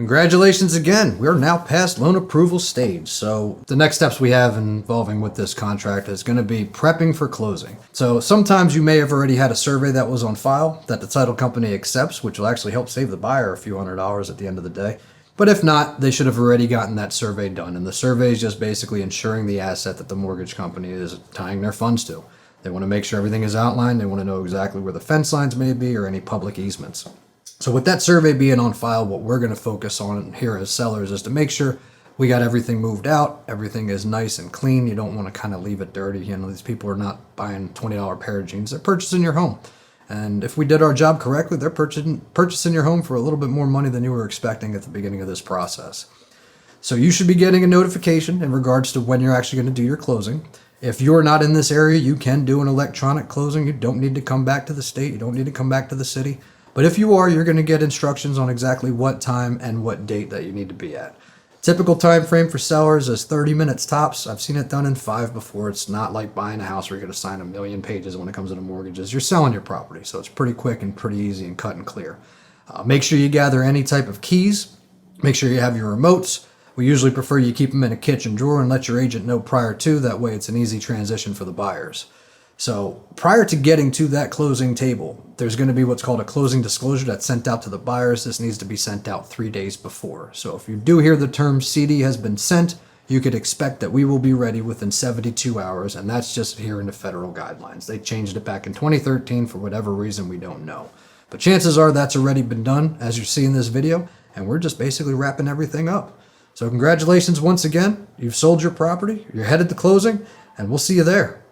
Congratulations again. We're now past loan approval stage. So the next steps we have involving with this contract is going to be prepping for closing. So sometimes you may have already had a survey that was on file that the title company accepts, which will actually help save the buyer a few $100s at the end of the day. But if not, they should have already gotten that survey done. And the survey is just basically ensuring the asset that the mortgage company is tying their funds to. They want to make sure everything is outlined. They want to know exactly where the fence lines may be or any public easements. So with that survey being on file, what we're going to focus on here as sellers is to make sure we got everything moved out, everything is nice and clean. You don't want to kind of leave it dirty. You know, these people are not buying $20 pair of jeans. They're purchasing your home. And if we did our job correctly, they're purchasing your home for a little bit more money than you were expecting at the beginning of this process. So you should be getting a notification in regards to when you're actually going to do your closing. If you're not in this area, you can do an electronic closing. You don't need to come back to the state. You don't need to come back to the city. But if you are, you're going to get instructions on exactly what time and what date that you need to be at. Typical time frame for sellers is 30 minutes tops. I've seen it done in 5 before. It's not like buying a house where you're going to sign a million pages when it comes to mortgages. You're selling your property, so it's pretty quick and pretty easy and cut and clear. Make sure you gather any type of keys. Make sure you have your remotes. We usually prefer you keep them in a kitchen drawer and let your agent know prior to. That way it's an easy transition for the buyers. So prior to getting to that closing table, there's going to be what's called a closing disclosure that's sent out to the buyers. This needs to be sent out 3 days before. So if you do hear the term CD has been sent, you could expect that we will be ready within 72 hours, and that's just here in the federal guidelines. They changed it back in 2013 for whatever reason we don't know. But chances are that's already been done, as you see in this video, and we're just basically wrapping everything up. So congratulations once again. You've sold your property, you're headed to closing, and we'll see you there.